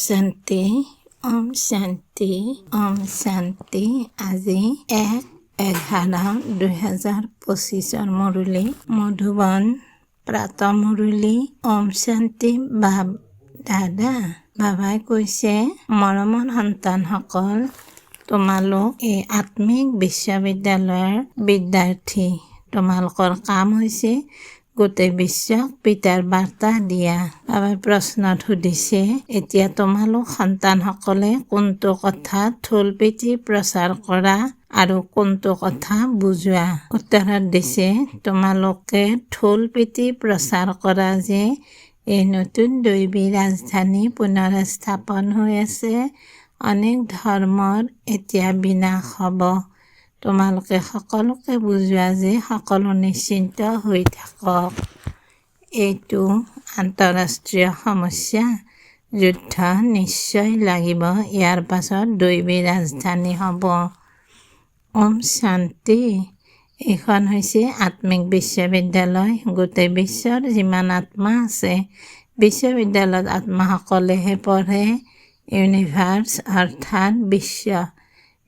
শান্তি, ওম শান্তি, ওম শান্তি। আজি 1/11/2025 মুৰলী মধুবন প্ৰাত মুৰলী। ওম শান্তি দাদা। বাবাই কৈছে, মৰমৰ সন্তানসকল, তোমালোক এই আত্মিক বিশ্ববিদ্যালয়ৰ বিদ্যাৰ্থী। তোমালোকৰ কাম হৈছে গোটেই বিশ্বক পিতাৰ বাৰ্তা দিয়া। বাবাই প্ৰশ্নত সুধিছে, এতিয়া তোমালোক সন্তানসকলে কোনটো কথা ঢোল পিটি প্ৰচাৰ কৰা আৰু কোনটো কথা বুজোৱা? উত্তৰত দিছে, তোমালোকে ঢোল পিটি প্ৰচাৰ কৰা যে এই নতুন দৈবী ৰাজধানী পুনৰ স্থাপন হৈ আছে, অনেক ধৰ্মৰ এতিয়া বিনাশ হ'ব। তোমালোকে সকলোকে বুজোৱা যে সকলো নিশ্চিন্ত হৈ থাকক। এইটো আন্তঃৰাষ্ট্ৰীয় সমস্যা। যুদ্ধ নিশ্চয় লাগিব, ইয়াৰ পাছত দৈবী ৰাজধানী হ'ব। ওম শান্তি। এইখন হৈছে আত্মিক বিশ্ববিদ্যালয়। গোটেই বিশ্বৰ যিমান আত্মা আছে, বিশ্ববিদ্যালয়ত আত্মাসকলেহে পঢ়ে। ইউনিভাৰ্ছ অৰ্থাৎ বিশ্ব।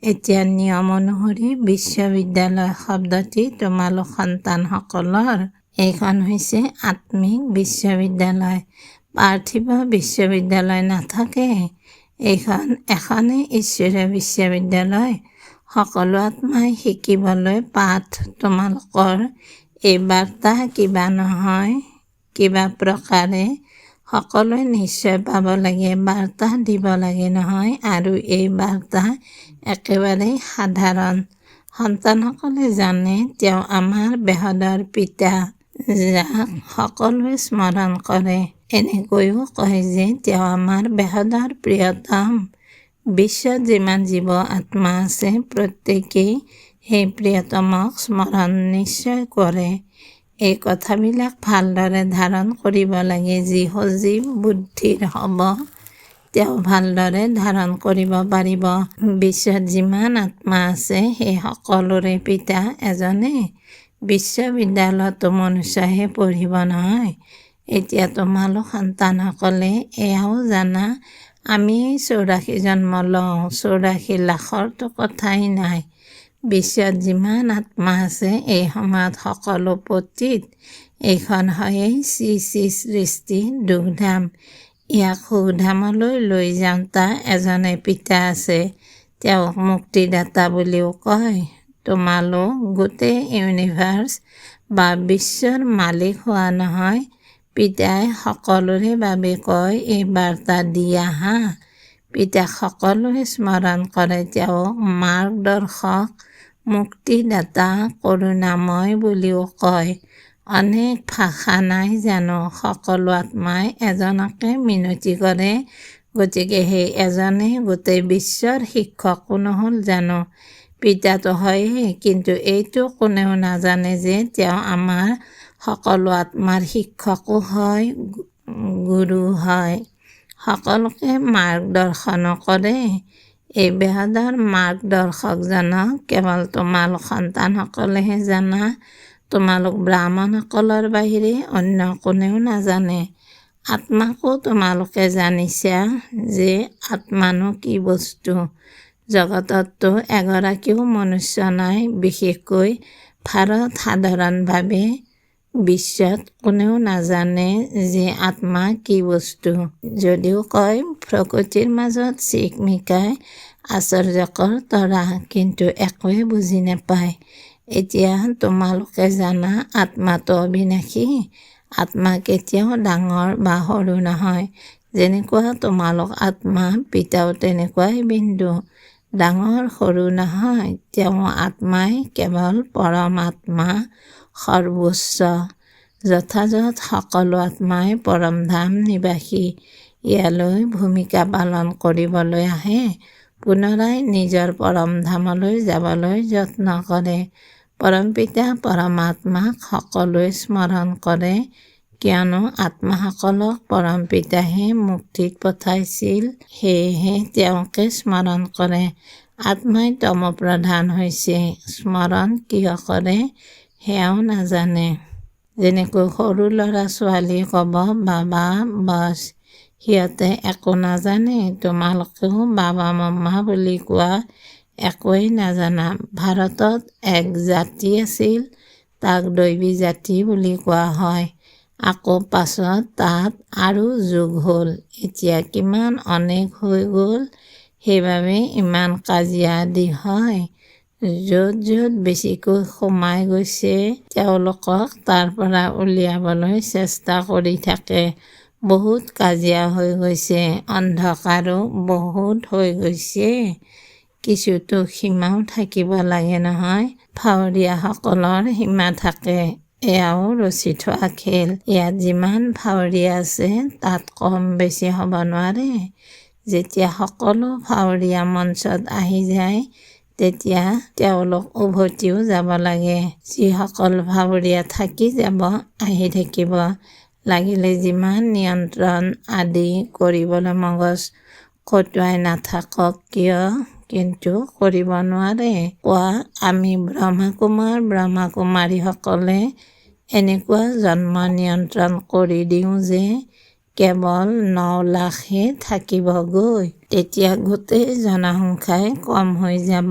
এতিয়া নিয়ম অনুসৰি বিশ্ববিদ্যালয় শব্দটি তোমালোক সন্তানসকলৰ। এইখন হৈছে আত্মিক বিশ্ববিদ্যালয়। পাৰ্থিৱ বিশ্ববিদ্যালয় নাথাকে। এখনেই ঈশ্বৰীয় বিশ্ববিদ্যালয়। সকলো আত্মাই শিকিবলৈ পাঠ। তোমালোকৰ এই বাৰ্তা কিবা নহয় কিবা প্ৰকাৰে সকলোৱে নিশ্চয় পাব লাগে, বাৰ্তা দিব লাগে নহয়। আৰু এই বাৰ্তা একেবাৰে সাধাৰণ। সন্তানসকলে জানে তেওঁ আমাৰ বেহদৰ পিতা, যাক সকলোৱে স্মৰণ কৰে। এনেকৈও কয় যে তেওঁ আমাৰ বেহদৰ প্ৰিয়তম। বিশ্বত যিমান জীৱ আত্মা আছে, প্ৰত্যেকেই সেই প্ৰিয়তমক স্মৰণ নিশ্চয় কৰে। এই কথাবিলাক ভালদৰে ধাৰণ কৰিব লাগে। যি সজীৱ বুদ্ধিৰ হ'ব, তেওঁ ভালদৰে ধাৰণ কৰিব পাৰিব। বিশ্বত যিমান আত্মা আছে, সেই সকলোৰে পিতা এজনেই। বিশ্ববিদ্যালয়তো মনুষ্যহে পঢ়িব নহয়। এতিয়া তোমালোক সন্তানসকলে এয়াও জানা, আমি 84 জন্ম লওঁ, 84 লাখৰতো কথাই নাই। বিশ্বত যিমান আত্মা আছে, এই সময়ত সকলো পতিত। এইখন হয়েই শ্ৰী শ্ৰী সৃষ্টি দুখধাম। ইয়াক সুখধামলৈ লৈ যাওঁতা এজনে পিতা আছে, তেওঁক মুক্তিদাতা বুলিও কয়। তোমালোক গোটেই ইউনিভাৰ্ছ বা বিশ্বৰ মালিক হোৱা নহয়। পিতাই সকলোৰে বাবে কয়, এই বাৰ্তা দি আহা। পিতাক সকলোৱে স্মৰণ কৰে, তেওঁক মাৰ্গদৰ্শক, মুক্তিদাতা, কৰোণাময় বুলিও কয়। অনেক ভাষা নাই জানো? সকলো আত্মাই এজনকে মিনতি কৰে। গতিকে সেই এজনে গোটেই বিশ্বৰ শিক্ষক কোন হ'ল জানো? পিতাটো হয়েই, কিন্তু এইটো কোনেও নাজানে যে তেওঁ আমাৰ সকলো আত্মাৰ শিক্ষকো হয়, গুৰু হয়। সকলোকে মাৰ্গদৰ্শনো কৰে। এই বেহদৰ মাৰ্গদৰ্শকজনক কেৱল তোমালোক সন্তানসকলেহে জানা। তোমালোক ব্ৰাহ্মণসকলৰ বাহিৰে অন্য কোনেও নাজানে। আত্মাকো তোমালোকে জানিছা যে আত্মানো কি বস্তু। জগতততো এগৰাকীও মনুষ্য নাই, বিশেষকৈ ভাৰত সাধাৰণভাৱে বিশ্বত কোনেও নাজানে যে আত্মা কি বস্তু। যদিও কয় প্ৰকৃতিৰ মাজত চিকমিকাই আশ্চৰ্যকৰ তৰা, কিন্তু একোৱে বুজি নাপায়। এতিয়া তোমালোকে জানা, আত্মাটো অবিনাশী। আত্মা কেতিয়াও ডাঙৰ বা সৰু নহয়। যেনেকুৱা তোমালোক আত্মা, পিতাও তেনেকুৱাই বিন্দু। ডাঙৰ সৰু নহয়। তেওঁ আত্মাই কেৱল পৰম আত্মা, সৰ্বোচ্চ। যথাযথ সকলো আত্মাই পৰমধাম নিবাসী। ইয়ালৈ ভূমিকা পালন কৰিবলৈ আহে, পুনৰাই নিজৰ পৰমধামলৈ যাবলৈ যত্ন কৰে। পৰমপিতা পৰমাত্মাক সকলোৱে স্মৰণ কৰে, কিয়নো আত্মাসকলক পৰমপিতাহে মুক্তিত পঠাইছিল, সেয়েহে তেওঁকে স্মৰণ কৰে। আত্মাই তমোপ্ৰধান হৈছে, স্মৰণ কিয় কৰে সেয়াও নাজানে। যেনেকৈ সৰু ল'ৰা ছোৱালীয়ে ক'ব, বাবা বছ, সিহঁতে একো নাজানে, তোমালোকেও বাবা মামা বুলি কোৱা একোৱেই নাজানা। ভাৰতত এক জাতি আছিল, তাক দৈৱী জাতি বুলি কোৱা হয়। আকৌ পাছত তাত আৰু যোগ হ'ল, এতিয়া কিমান অনেক হৈ গ'ল, সেইবাবে ইমান কাজিয়া আদি হয়। য'ত য'ত বেছিকৈ সোমাই গৈছে তেওঁলোকক তাৰ পৰা উলিয়াবলৈ চেষ্টা কৰি থাকে। বহুত কাজিয়া হৈ গৈছে, অন্ধকাৰো বহুত হৈ গৈছে। কিছুতো সীমাও থাকিব লাগে নহয়। ভাৱৰীয়াসকলৰ সীমা থাকে, এয়াও ৰচি থোৱা খেল। ইয়াত যিমান ভাৱৰীয়া আছে তাত কম বেছি হ'ব নোৱাৰে। যেতিয়া সকলো ভাৱৰীয়া মঞ্চত আহি যায় তেতিয়া তেওঁলোক উভতিও যাব লাগে। যিসকল ভাৱৰীয়া থাকি যাব আহি থাকিব। লাগিলে যিমান নিয়ন্ত্ৰণ আদি কৰিবলৈ মগজ খটুৱাই নাথাকক কিয়, কিন্তু কৰিব নোৱাৰে। কোৱা আমি ব্ৰহ্মাকুমাৰীসকলে এনেকুৱা জন্ম নিয়ন্ত্ৰণ কৰি দিওঁ যে কেৱল 9 লাখহে থাকিবগৈ। তেতিয়া গোটেই জনসংখ্যাই কম হৈ যাব।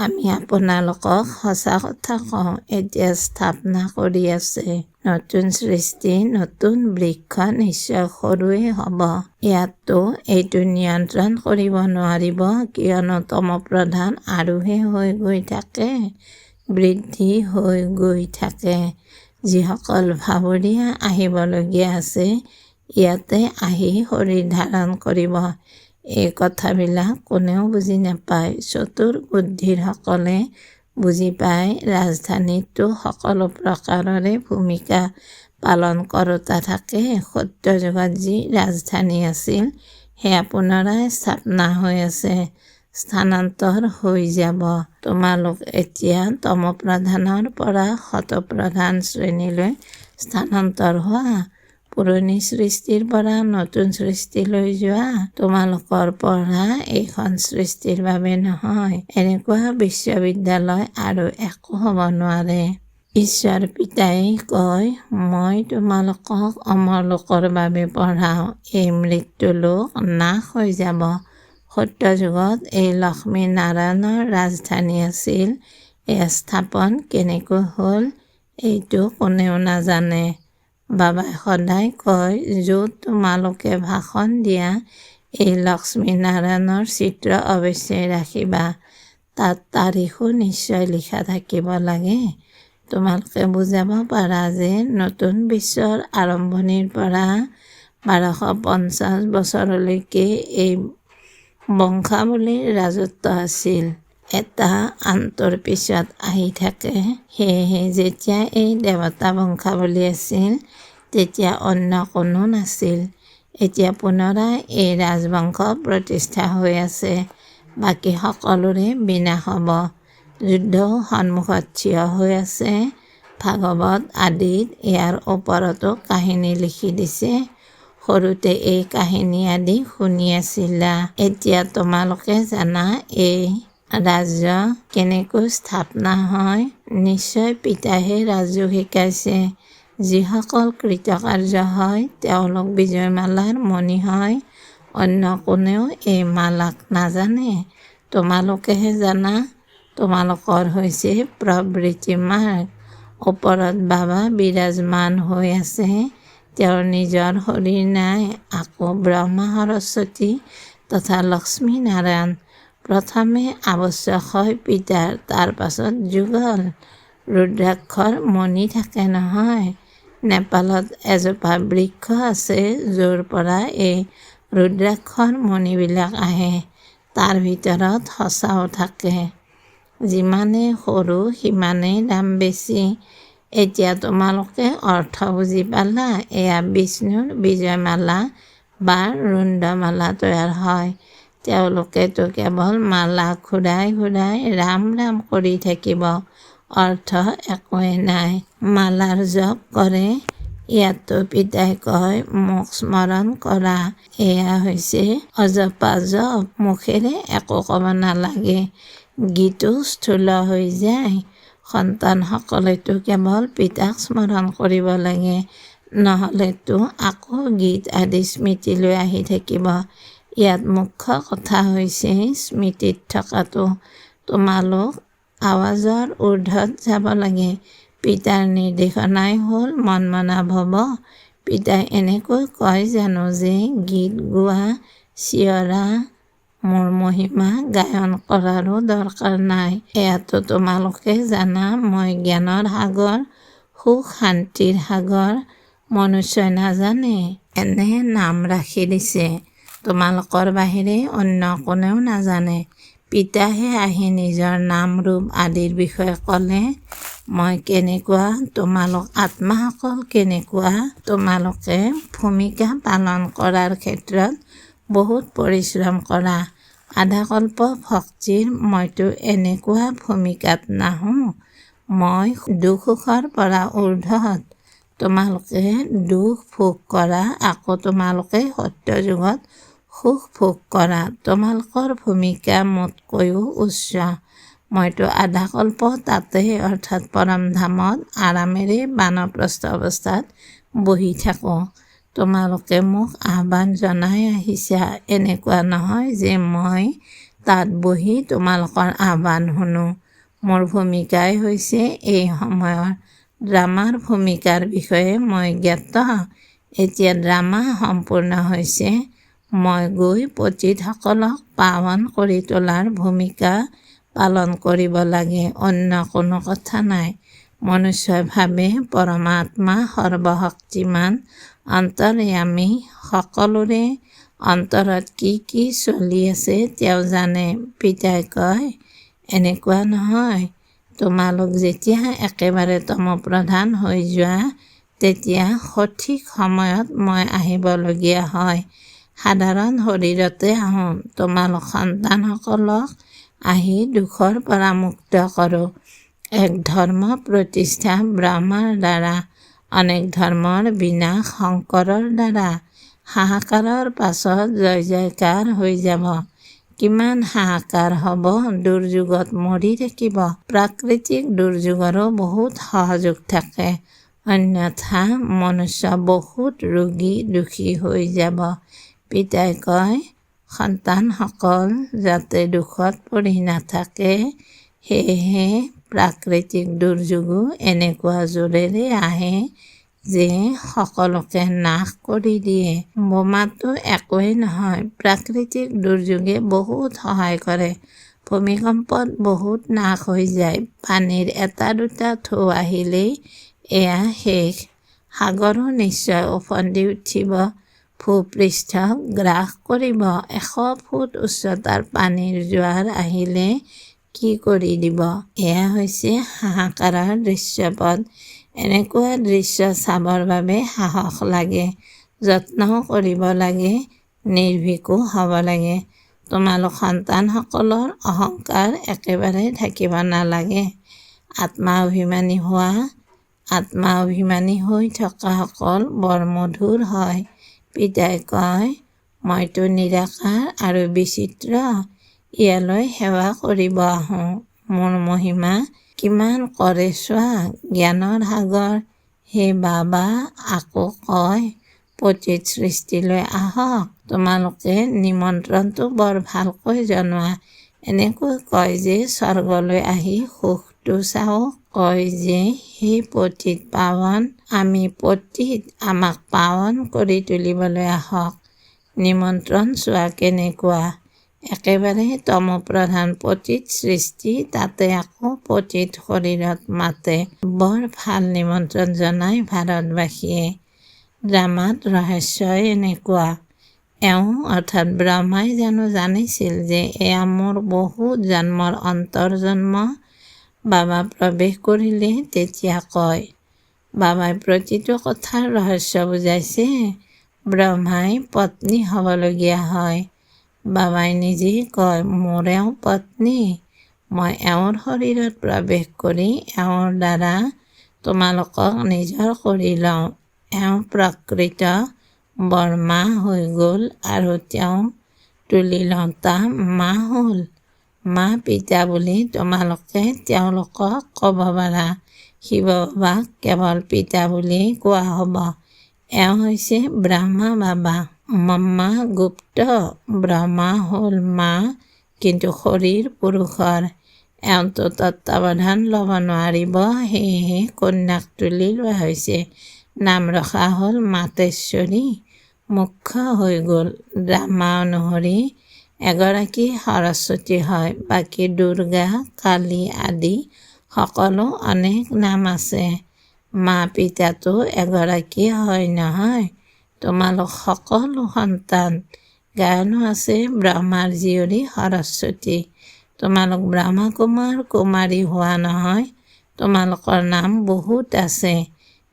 আমি আপোনালোকক সঁচা কথা কওঁ, এতিয়া স্থাপনা কৰি আছে নতুন সৃষ্টি, নতুন বৃক্ষ নিশ্চয় সৰুৱে হ'ব। ইয়াততো এইটো নিয়ন্ত্ৰণ কৰিব নোৱাৰিব, কিয়নো তমপ্ৰধান আৰুহে হৈ গৈ থাকে, বৃদ্ধি হৈ গৈ থাকে। যিসকল ভাৱৰীয়া আহিবলগীয়া আছে ইয়াতে আহি শৰীৰ ধাৰণ কৰিব। এই কথাবিলাক কোনেও বুজি নাপায়। চতুৰ বুদ্ধিৰসকলে বুজি পায়। ৰাজধানীতো সকলো প্ৰকাৰৰে ভূমিকা পালন কৰোঁতা থাকে। সত্যযুগত যি ৰাজধানী আছিল সেয়া পুনৰাই স্থাপনা হৈ আছে, স্থানান্তৰ হৈ যাব। তোমালোক এতিয়া তমপ্ৰধানৰ পৰা শতপ্ৰধান শ্ৰেণীলৈ স্থানান্তৰ হোৱা, পুৰণি সৃষ্টিৰ পৰা নতুন সৃষ্টিলৈ যোৱা। তোমালোকৰ পঢ়া এইখন সৃষ্টিৰ বাবে নহয়। এনেকুৱা বিশ্ববিদ্যালয় আৰু একো হ'ব নোৱাৰে। ঈশ্বৰ পিতাই কয়, মই তোমালোকক অমৰ লোকৰ বাবে পঢ়াওঁ। এই মৃত্যু লোক নাশ হৈ যাব। সত্যযুগত এই লক্ষ্মী নাৰায়ণৰ ৰাজধানী আছিল। এয়া স্থাপন কেনেকৈ হ'ল এইটো কোনেও নাজানে। বাবাই সদায় কয়, য'ত তোমালোকে ভাষণ দিয়া এই লক্ষ্মী নাৰায়ণৰ চিত্ৰ অৱশ্যেই ৰাখিবা। তাত তাৰিখো নিশ্চয় লিখা থাকিব লাগে। তোমালোকে বুজাব পাৰা যে নতুন বিশ্বৰ আৰম্ভণিৰ পৰা 1250 বছৰলৈকে এই বংশাৱলীৰ ৰাজত্ব আছিল। এটা আনটোৰ পিছত আহি থাকে। সেয়েহে যেতিয়া এই দেৱতা বংশাৱলী আছিল তেতিয়া অন্য কোনো নাছিল। এতিয়া পুনৰাই এই ৰাজবংশ প্ৰতিষ্ঠা হৈ আছে। বাকী সকলোৰে বিনাশ হ'ব। যুদ্ধও সন্মুখত থিয় হৈ আছে। ভাগৱত আদিত ইয়াৰ ওপৰতো কাহিনী লিখি দিছে। সৰুতে এই কাহিনী আদি শুনি আছিলা। এতিয়া তোমালোকে জানা এই ৰাজ্য কেনেকৈ স্থাপনা হয়। নিশ্চয় পিতাইহে ৰাজযোগ শিকাইছে। যিসকল কৃতকাৰ্য হয় তেওঁলোক বিজয়মালাৰ মণি হয়। অন্য কোনেও এই মালাক নাজানে, তোমালোকেহে জানা। তোমালোকৰ হৈছে প্ৰবৃত্তি মাৰ্গ। ওপৰত বাবা বিৰাজমান হৈ আছে। তেওঁৰ নিজৰ শৰীৰ নাই। আকৌ ব্ৰহ্মা সৰস্বতী তথা লক্ষ্মী নাৰায়ণ। প্ৰথমে আৱশ্যক হয় পিতাৰ, তাৰ পাছত যুগল। ৰুদ্ৰাক্ষৰ মণি থাকে নহয়। নেপালত এজোপা বৃক্ষ আছে য'ৰ পৰা এই ৰুদ্ৰাক্ষৰ মণিবিলাক আহে। তাৰ ভিতৰত সঁচাও থাকে। যিমানে সৰু সিমানেই দাম বেছি। এতিয়া তোমালোকে অৰ্থ বুজি পালা। এয়া বিষ্ণুৰ বিজয়মালা বা ৰুণ্ডমালা তৈয়াৰ হয়। তেওঁলোকেতো কেৱল মালা ঘূৰাই ঘূৰাই ৰাম ৰাম কৰি থাকিব, অৰ্থ একোৱেই নাই। মালাৰ জপ কৰে। ইয়াতো পিতাই কয় মোক স্মৰণ কৰা। এয়া হৈছে অজপা জপ। মুখেৰে একো ক'ব নালাগে, গীতো স্থূল হৈ যায়। সন্তানসকলেতো কেৱল পিতাক স্মৰণ কৰিব লাগে। নহ'লেতো আকৌ গীত আদি স্মৃতিলৈ আহি থাকিব। ইয়াত মুখ্য কথা হৈছে স্মৃতিত থকাটো। তোমালোক আৱাজৰ ঊৰ্ধত যাব লাগে। পিতাৰ নিৰ্দেশনাই হ'ল মনমনা ভৱ। পিতাই এনেকৈ কয় জানো যে গীত গোৱা, চিঞৰা, মোৰ মহিমা গায়ন কৰাৰো দৰকাৰ নাই? এয়াতো তোমালোকে জানা মই জ্ঞানৰ সাগৰ, সুখ শান্তিৰ সাগৰ। মনুষ্যই নাজানে, এনে নাম ৰাখি দিছে। তোমালোকৰ বাহিৰে অন্য কোনেও নাজানে। পিতাহে আহি নিজৰ নাম ৰূপ আদিৰ বিষয়ে ক'লে। মই কেনেকুৱা, তোমালোক আত্মাসকল কেনেকুৱা? তোমালোকে ভূমিকা পালন কৰাৰ ক্ষেত্ৰত বহুত পৰিশ্ৰম কৰা। আধাকল্প ভক্তিৰ মইতো এনেকুৱা ভূমিকাত নাহোঁ। মই দুখ সুখৰ পৰা ঊৰ্ধত। তোমালোকে দুখ ভোগ কৰা, আকৌ তোমালোকে সত্য যুগত সুখ ভোগ কৰা। তোমালোকৰ ভূমিকা মোতকৈও উচ্চ। মইতো আধাকল্প তাতেই অৰ্থাৎ পৰম ধামত আৰামেৰে বানপ্ৰস্থ অৱস্থাত বহি থাকোঁ। তোমালোকে মোক আহ্বান জনাই আহিছা। এনেকুৱা নহয় যে মই তাত বহি তোমালোকৰ আহ্বান শুনো। মোৰ ভূমিকাই হৈছে এই সময়ৰ ড্ৰামাৰ ভূমিকাৰ বিষয়ে মই জ্ঞাত। এতিয়া ড্ৰামা সম্পূৰ্ণ হৈছে। মই গৈ পতিতসকলক পাৱন কৰি তোলাৰ ভূমিকা পালন কৰিব লাগে, অন্য কোনো কথা নাই। মনুষ্যই ভাবে পৰমাত্মা সৰ্বশক্তিমান, অন্তৰ্যামী, সকলোৰে অন্তৰত কি কি চলি আছে তেওঁ জানে। পিতাই কয়, এনেকুৱা নহয়। তোমালোক যেতিয়া একেবাৰে তমপ্ৰধান হৈ যোৱা, তেতিয়া সঠিক সময়ত মই আহিবলগীয়া হয়। সাধাৰণ শৰীৰতে আহোঁ। তোমালোক সন্তানসকলক আহি দুখৰ পৰা মুক্ত কৰোঁ। এক ধৰ্ম প্ৰতিষ্ঠা ব্ৰহ্মাৰ দ্বাৰা, অনেক ধৰ্মৰ বিনাশ শংকৰৰ দ্বাৰা। হাহাকাৰৰ পাছত জয় জয়কাৰ হৈ যাব। কিমান হাহাকাৰ হ'ব, দুৰ্যোগত মৰি থাকিব। প্ৰাকৃতিক দুৰ্যোগৰো বহুত সহযোগ থাকে, অন্যথা মনুষ্য বহুত ৰোগী দুখী হৈ যাব। পিতাই কয়, সন্তানসকল যাতে দুখত পৰি নাথাকে, সেয়েহে প্ৰাকৃতিক দুৰ্যোগো এনেকুৱা জোৰেৰে আহে যে সকলোকে নাশ কৰি দিয়ে। বোমাটো একোৱেই নহয়। প্ৰাকৃতিক দুৰ্যোগে বহুত সহায় কৰে। ভূমিকম্পত বহুত নাশ হৈ যায়। পানীৰ এটা দুটা ঢৌ আহিলেই এয়া শেষ। সাগৰো নিশ্চয় ওফন্দি উঠিব, ভূপৃষ্ঠক গ্ৰাস কৰিব। 100 ফুট উচ্চতাৰ পানীৰ জোৱাৰ আহিলে কি কৰি দিব? এয়া হৈছে হাহাকাৰৰ দৃশ্যপট। এনেকুৱা দৃশ্য চাবৰ বাবে সাহস লাগে, যত্নও কৰিব লাগে, নিৰ্ভীকো হ'ব লাগে। তোমালোক সন্তানসকলৰ অহংকাৰ একেবাৰে থাকিব নালাগে। আত্মাভিমানী হোৱা। আত্মাভিমানী হৈ থকাসকল বৰ মধুৰ হয়। পিতাই কয়, মইতো নিৰাকাৰ আৰু বিচিত্ৰ। ইয়ালৈ সেৱা কৰিব আহোঁ। মোৰ মহিমা কিমান কৰে চোৱা। জ্ঞানৰ সাগৰ। হে বাবা আকৌ কয়, পতিত সৃষ্টিলৈ আহক। তোমালোকে নিমন্ত্ৰণটো বৰ ভালকৈ জনোৱা। এনেকৈ কয় যে স্বৰ্গলৈ আহি সুখটো চাওক। কয় যে হে পতিত পাৱন, আমি পতিত, আমাক পাৱন কৰি তুলিবলৈ আহক। নিমন্ত্ৰণ চোৱা কেনেকুৱা। একেবাৰে তমপ্ৰধান পতিত সৃষ্টি, তাতে আকৌ পতিত শৰীৰত মাতে। বৰ ভাল নিমন্ত্ৰণ জনায় ভাৰতবাসীয়ে। ড্ৰামাত ৰহস্যই এনেকুৱা। এওঁ অৰ্থাৎ ব্ৰহ্মাই জানো জানিছিল যে এয়া মোৰ বহুত জন্মৰ অন্তৰ্জন্ম? বাবা প্ৰৱেশ কৰিলে তেতিয়া কয়। বাবাই প্ৰতিটো কথাৰ ৰহস্য বুজাইছে। ব্ৰহ্মাই পত্নী হ'বলগীয়া হয়। বাবাই নিজেই কয়, মোৰ এওঁ পত্নী। মই এওঁৰ শৰীৰত প্ৰৱেশ কৰি এওঁৰ দ্বাৰা তোমালোকক নিজৰ কৰি লওঁ। এওঁ প্ৰকৃত বৰমা হৈ গ'ল আৰু তেওঁ তুলি লওঁতা মা হ'ল। মা পিতা বুলি তোমালোকে তেওঁলোকক ক'ব পাৰা। শিৱ বাবাক কেৱল পিতা বুলিয়েই কোৱা হ'ব। এওঁ হৈছে ব্ৰহ্মা বাবা। ব্ৰহ্মা গুপ্ত, ব্ৰহ্মা হ'ল মা, কিন্তু শৰীৰ পুৰুষৰ। এওঁতো তত্বাৱধান ল'ব নোৱাৰিব, সেয়েহে কন্যাক তুলি লোৱা হৈছে। নাম ৰখা হ'ল মাতেশ্বৰী। মুখ্য হৈ গ'ল। ড্ৰামা অনুসৰি এগৰাকী সৰস্বতী হয়, বাকী দুৰ্গা, কালী আদি সকলো অনেক নাম আছে। মা পিতাতো এগৰাকী হয় নহয়। তোমালোক সকলো সন্তান। গায়নো আছে ব্ৰহ্মাৰ জীয়ৰী সৰস্বতী। তোমালোক ব্ৰহ্মা কুমাৰ কুমাৰী হোৱা নহয়। তোমালোকৰ নাম বহুত আছে।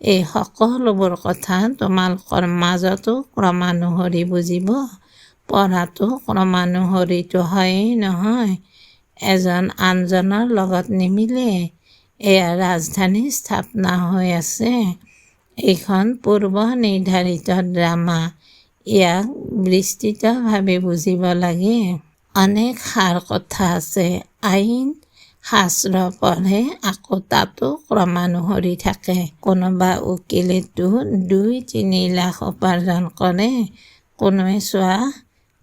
এই সকলোবোৰ কথা তোমালোকৰ মাজতো ক্ৰমানুসৰি বুজিব। পঢ়াটো ক্ৰমানুসৰিতো হয়েই নহয়, এজন আনজনৰ লগত নিমিলে। এয়া ৰাজধানী স্থাপনা হৈ আছে। এইখন পূৰ্ব নিৰ্ধাৰিত ড্ৰামা। ইয়াক বিস্তৃতভাৱে বুজিব লাগে। অনেক সাৰ কথা আছে। আইন শাস্ত্ৰ পঢ়ে, আকৌ তাতো ক্ৰমানুসৰি থাকে। কোনোবা উকিলেতো 2-3 লাখ উপাৰ্জন কৰে। কোনোৱে চোৱা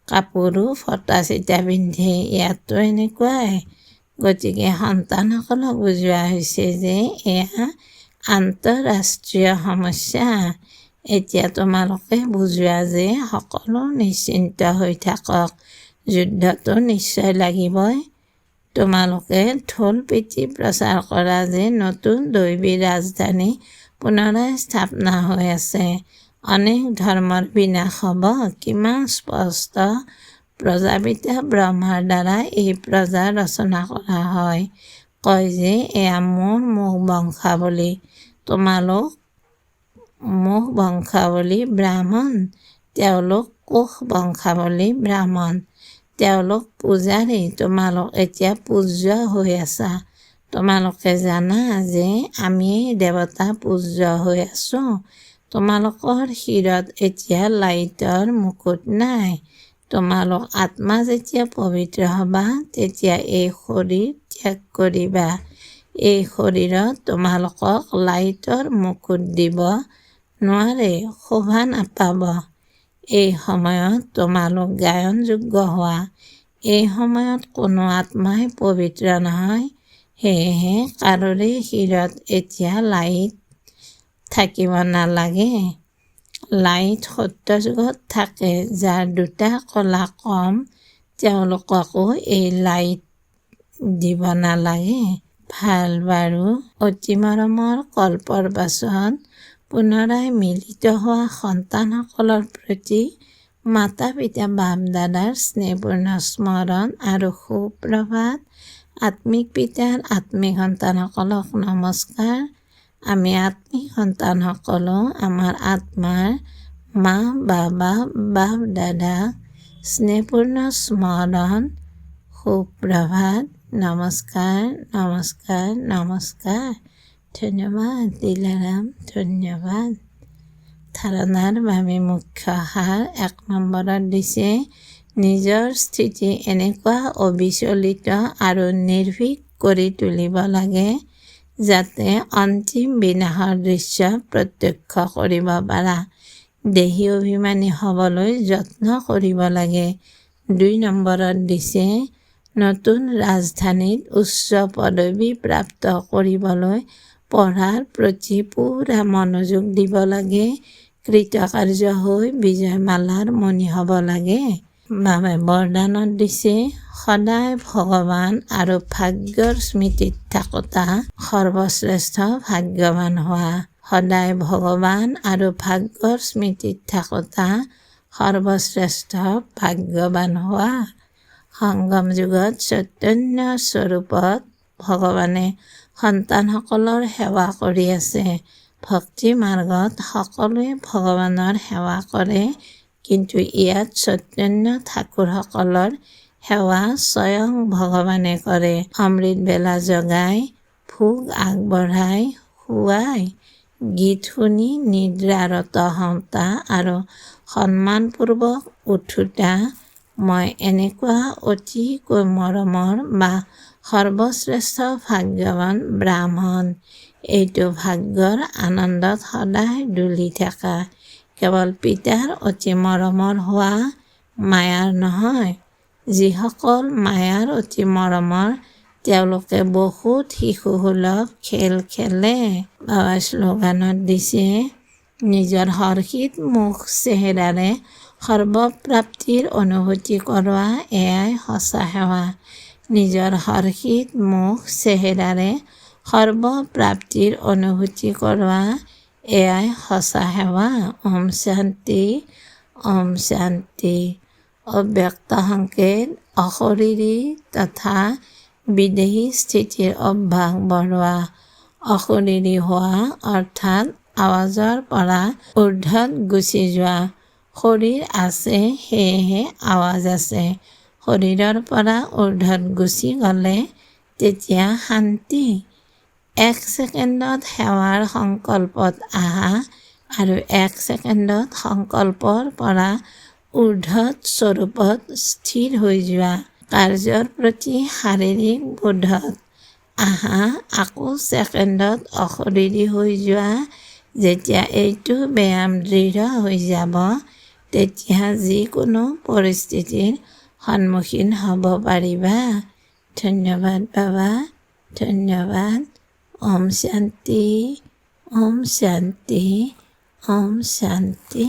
কাপোৰো ফটা চিটা পিন্ধে। ইয়াতো এনেকুৱাই। গতিকে সন্তানসকলক বুজোৱা হৈছে যে এয়া আন্তঃৰাষ্ট্ৰীয় সমস্যা। এতিয়া তোমালোকে বুজোৱা যে সকলো নিশ্চিন্ত হৈ থাকক, যুদ্ধটো নিশ্চয় লাগিবই। তোমালোকে ঢোল পিটি প্ৰচাৰ কৰা যে নতুন দৈবী ৰাজধানী পুনৰাই স্থাপনা হৈ আছে। অনেক ধৰ্মৰ বিনাশ হ'ব, কিমান স্পষ্ট। প্ৰজাপিতা ব্ৰহ্মাৰ দ্বাৰা এই প্ৰজা ৰচনা কৰা হয়। কয় যে এয়া মোৰ বংশাৱলী। তোমালোক মোহ বংশাৱলী ব্ৰাহ্মণ, তেওঁলোক কোষ বংশাৱলী ব্ৰাহ্মণ। তেওঁলোক পূজাৰী, তোমালোক এতিয়া পূজ্য হৈ আছা। তোমালোকে জানা যে আমিয়েই দেৱতা পূজ্য হৈ আছো। তোমালোকৰ শিৰত এতিয়া লাইটৰ মুকুট নাই। তোমালোক আত্মা যেতিয়া পবিত্ৰ হ'বা, তেতিয়া এই শৰীৰ ত্যাগ কৰিবা। এই শৰীৰত তোমালোকক লাইটৰ মুকুট দিব নোৱাৰে, শোভা নাপাব। এই সময়ত তোমালোক গায়নযোগ্য হোৱা। এই সময়ত কোনো আত্মাই পবিত্ৰ নহয়। সেয়েহে কাৰোৰে শিৰত এতিয়া লাইট থাকিব নালাগে। লাইট সত্যযুগত থাকে। যাৰ 2টা কলা কম, তেওঁলোককো এই লাইট দিব নালাগে। ভাল বাৰু। অতি মৰমৰ কল্পৰ পাছত পুনৰাই মিলিত হোৱা সন্তানসকলৰ প্ৰতি মাতা পিতা বাপ দাদাৰ স্নেহপূৰ্ণ স্মৰণ আৰু সুপ্ৰভাত। আত্মিক পিতাৰ আত্মিক সন্তানসকলক নমস্কাৰ। আমি আত্মিক সন্তানসকলো আমাৰ আত্মাৰ মা বাবা বাপ দাদাক স্নেহপূৰ্ণ স্মৰণ, সুপ্ৰভাত, নমস্কাৰ নমস্কাৰ নমস্কাৰ। ধন্যবাদ দিলাৰাম, ধন্যবাদ। ধাৰণাৰ বাবে মুখ্য সাৰ 1 নম্বৰত দিছে নিজৰ স্থিতি এনেকুৱা অবিচলিত আৰু নিৰ্ভীক কৰি তুলিব লাগে যাতে অন্তিম বিনাশৰ দৃশ্য প্ৰত্যক্ষ কৰিব পাৰা। দেহী অভিমানী হ'বলৈ যত্ন কৰিব লাগে। 2 নম্বৰত দিছে নতুন ৰাজধানীত উচ্চ পদবী প্ৰাপ্ত কৰিবলৈ পঢ়াৰ প্ৰতি পূৰা মনোযোগ দিব লাগে। কৃতকাৰ্য হৈ বিজয়মালাৰ মণি হ'ব লাগে। বাবাই বৰদানত দিছে সদায় ভগৱান আৰু ভাগ্যৰ স্মৃতিত থাকোঁতা সৰ্বশ্ৰেষ্ঠ ভাগ্যৱান হোৱা। সদায় ভগৱান আৰু ভাগ্যৰ স্মৃতিত থাকোঁতা সৰ্বশ্ৰেষ্ঠ ভাগ্যৱান হোৱা। সংগম যুগত চৈতন্য স্বৰূপত ভগৱানে সন্তানসকলৰ সেৱা কৰি আছে। ভক্তি মাৰ্গত সকলোৱে ভগৱানৰ সেৱা কৰে, কিন্তু ইয়াত চৈতন্য ঠাকুৰসকলৰ সেৱা স্বয়ং ভগৱানে কৰে। অমৃত বেলা জগাই, ভোগ আগবঢ়াই, শুৱাই, গীত শুনি নিদ্ৰাৰত হওঁতা আৰু সন্মানপূৰ্বক উঠোতা মই এনেকুৱা অতিকৈ মৰমৰ বা সৰ্বশ্ৰেষ্ঠ ভাগ্যৱান ব্ৰাহ্মণ। এইটো ভাগ্যৰ আনন্দত সদায় ডুলি থকা। কেৱল পিতাৰ অতি মৰমৰ হোৱা মায়াৰ নহয়। যিসকল মায়াৰ অতি মৰমৰ তেওঁলোকে বহুত শিশুসুলভ খেল খেলে। বাবা শ্লোগানত দিছে, নিজৰ হৰ্ষিত মুখ চেহেৰাৰে সৰ্বপ্ৰাপ্তিৰ অনুভূতি কৰোৱা এয়াই সঁচা সেৱা। নিজৰ হৰ্ষিত মুখ চেহেৰাৰে সৰ্বপ্ৰাপ্তিৰ অনুভূতি কৰোৱা এয়াই সঁচা সেৱা। ওম শান্তি, ওম শান্তি। অব্যক্ত সংকেত, অশৰীৰী তথা বিদেহী স্থিতিৰ অভ্যাস বঢ়োৱা। অশৰীৰী হোৱা অৰ্থাৎ আৱাজৰ পৰা ঊৰ্ধত গুচি যোৱা। শৰীৰ আছে সেয়েহে আৱাজ আছে। শৰীৰৰ পৰা ঊৰ্ধত গুচি গ'লে তেতিয়া শান্তি। 1 ছেকেণ্ডত সেৱাৰ সংকল্পত আহা আৰু 1 ছেকেণ্ডত সংকল্পৰ পৰা ঊৰ্ধত স্বৰূপত স্থিৰ হৈ যোৱা। কাৰ্যৰ প্ৰতি শাৰীৰিক বোধত আহা, আকৌ ছেকেণ্ডত অশৰীৰী হৈ যোৱা। যেতিয়া এইটো ব্যায়াম দৃঢ় হৈ যাব, তেতিয়া যিকোনো পৰিস্থিতিৰ সন্মুখীন হ'ব পাৰিবা। ধন্যবাদ বাবা, ধন্যবাদ। ওম শান্তি, ওম শান্তি, ওম শান্তি।